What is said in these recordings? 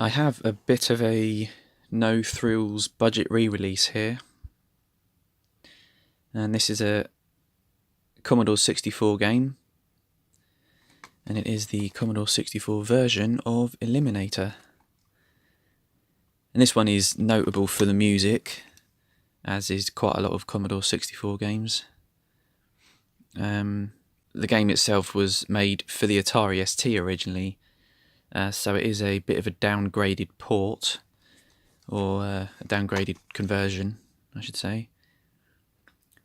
I have a bit of a no thrills budget re-release here, and this is a Commodore 64 game, and it is the Commodore 64 version of Eliminator. And this one is notable for the music, as is quite a lot of Commodore 64 games. The game itself was made for the Atari ST originally, so it is a bit of a downgraded port, or a downgraded conversion, I should say.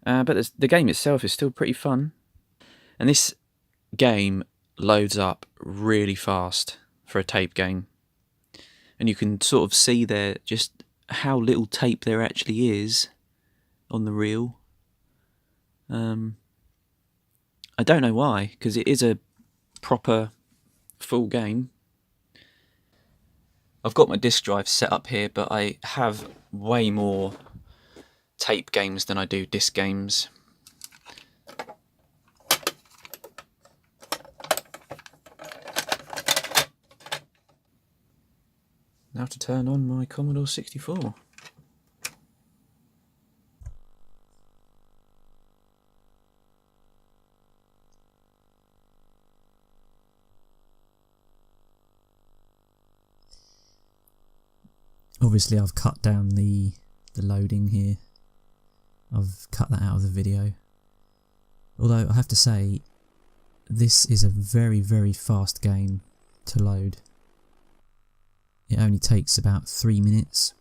But the game itself is still pretty fun. And this game loads up really fast for a tape game. And you can sort of see there just how little tape there actually is on the reel. I don't know why, because it is a proper full game. I've got my disc drive set up here, but I have way more tape games than I do disc games. Now to turn on my Commodore 64. Obviously I've cut down the loading here. I've cut that out of the video. Although I have to say, this is a very, very fast game to load. It only takes about 3 minutes.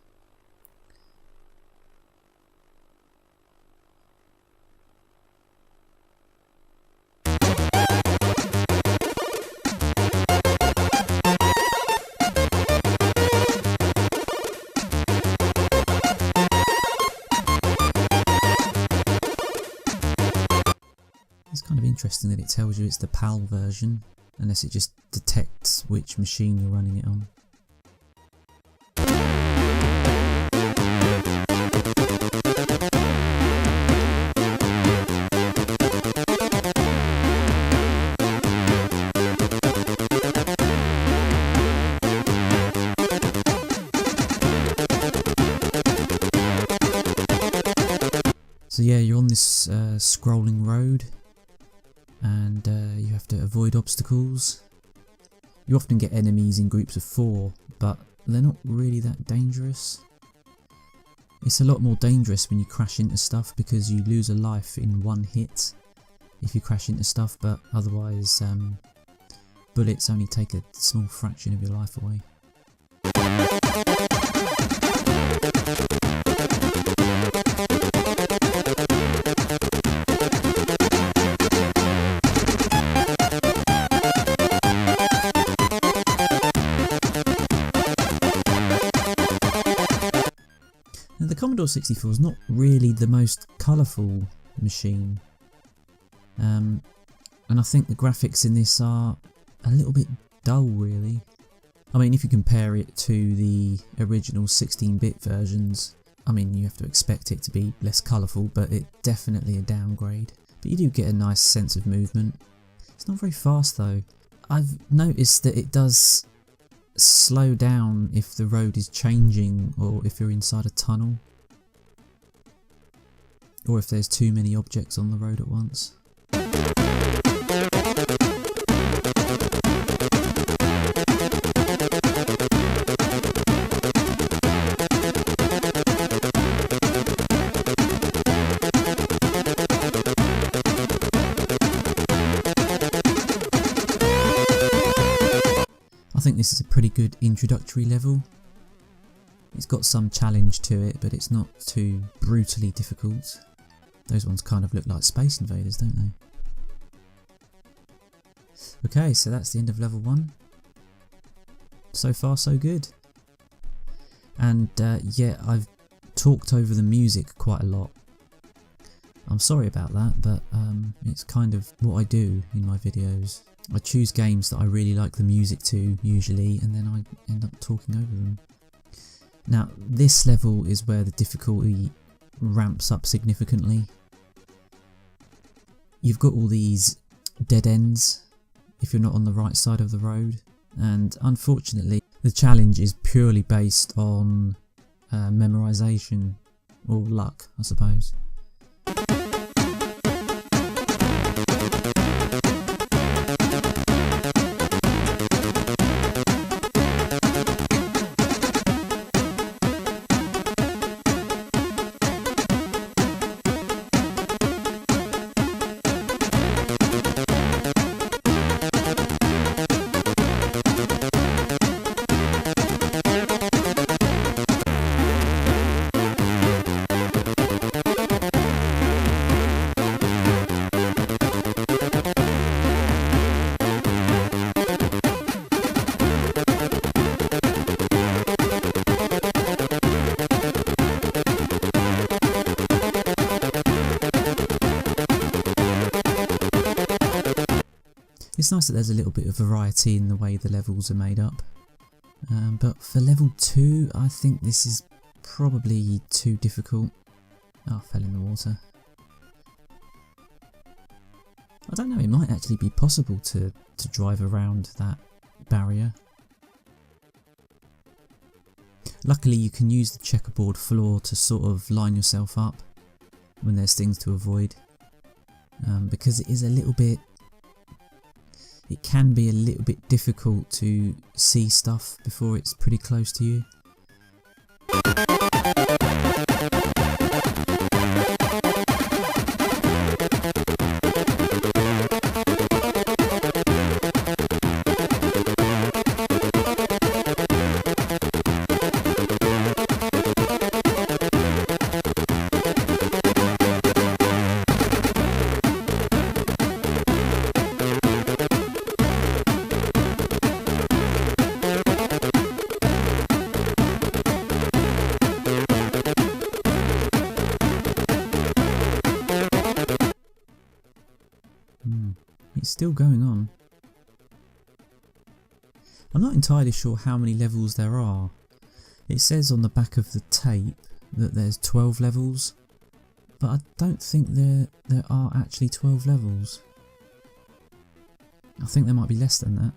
It's kind of interesting that it tells you it's the PAL version, unless it just detects which machine you're running it on. So yeah, you're on this scrolling road, and you have to avoid obstacles. You often get enemies in groups of 4, but they're not really that dangerous. It's a lot more dangerous when you crash into stuff, because you lose a life in one hit if you crash into stuff, but otherwise bullets only take a small fraction of your life away. Now, the Commodore 64 is not really the most colourful machine, and I think the graphics in this are a little bit dull, really. I mean, if you compare it to the original 16-bit versions, I mean, you have to expect it to be less colourful, but it's definitely a downgrade. But you do get a nice sense of movement. It's not very fast though. I've noticed that it does slow down if the road is changing, or if you're inside a tunnel, or if there's too many objects on the road at once. I think this is a pretty good introductory level. It's got some challenge to it, but it's not too brutally difficult. Those ones kind of look like Space Invaders, don't they? Okay, so that's the end of level 1. So far so good. And yeah, I've talked over the music quite a lot. I'm sorry about that, but it's kind of what I do in my videos. I choose games that I really like the music to, usually, and then I end up talking over them. Now, this level is where the difficulty ramps up significantly. You've got all these dead ends if you're not on the right side of the road, and unfortunately the challenge is purely based on memorization or luck, I suppose. It's nice that there's a little bit of variety in the way the levels are made up, but for level 2 I think this is probably too difficult. Oh, I fell in the water. I don't know, it might actually be possible to drive around that barrier. Luckily you can use the checkerboard floor to sort of line yourself up when there's things to avoid, because it is a little bit... It can be a little bit difficult to see stuff before it's pretty close to you. It's still going on. I'm not entirely sure how many levels there are. It says on the back of the tape that there's 12 levels, but I don't think there are actually 12 levels. I think there might be less than that.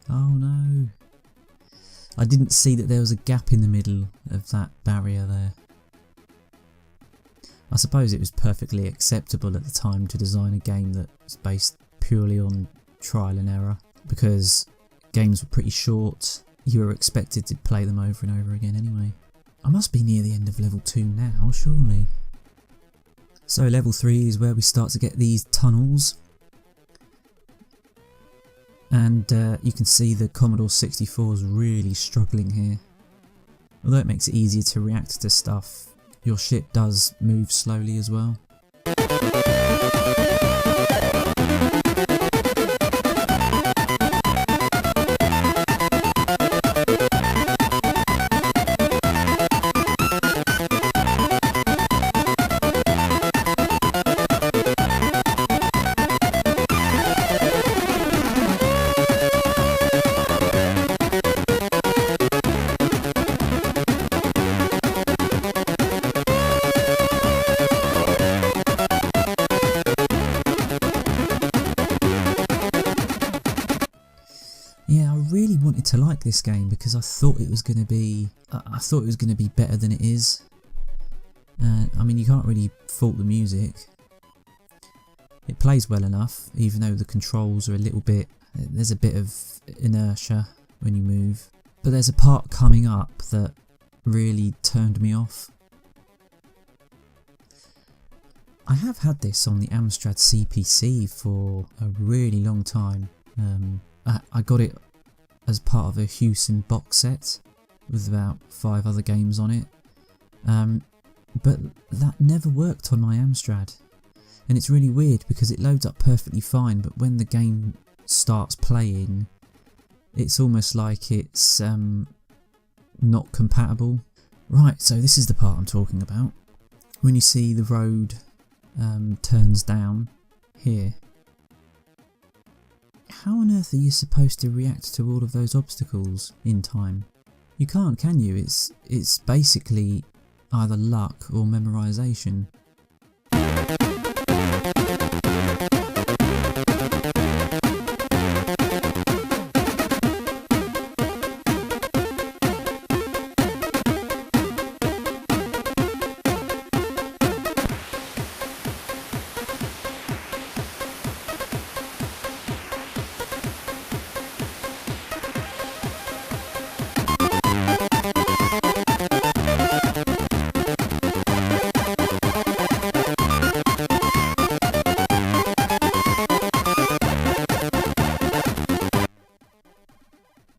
Oh no. I didn't see that there was a gap in the middle of that barrier there. I suppose it was perfectly acceptable at the time to design a game that was based purely on trial and error, because games were pretty short, you were expected to play them over and over again anyway. I must be near the end of level 2 now, surely. So level 3 is where we start to get these tunnels. And you can see the Commodore 64 is really struggling here. Although it makes it easier to react to stuff, your ship does move slowly as well. Yeah, I really wanted to like this game because I thought it was going to be better than it is. I mean, you can't really fault the music. It plays well enough, even though the controls are a little bit... There's a bit of inertia when you move. But there's a part coming up that really turned me off. I have had this on the Amstrad CPC for a really long time. I got it as part of a Hewson box set with about 5 other games on it. But that never worked on my Amstrad. And it's really weird because it loads up perfectly fine, but when the game starts playing, it's almost like it's not compatible. Right, so this is the part I'm talking about. When you see the road turns down here, how on earth are you supposed to react to all of those obstacles in time? You can't, can you? It's basically either luck or memorisation.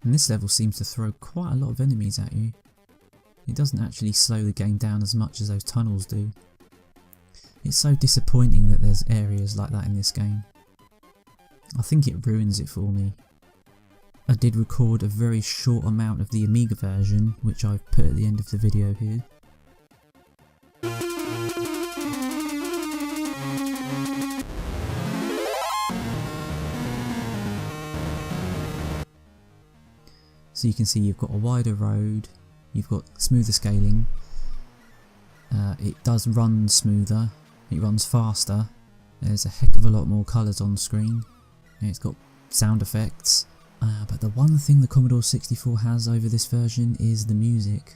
And this level seems to throw quite a lot of enemies at you. It doesn't actually slow the game down as much as those tunnels do. It's so disappointing that there's areas like that in this game. I think it ruins it for me. I did record a very short amount of the Amiga version, which I've put at the end of the video here. So you can see you've got a wider road, you've got smoother scaling, it does run smoother, it runs faster, there's a heck of a lot more colours on screen, and it's got sound effects, but the one thing the Commodore 64 has over this version is the music.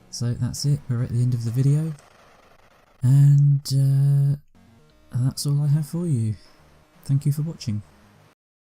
So that's it, we're at the end of the video, and that's all I have for you. Thank you for watching.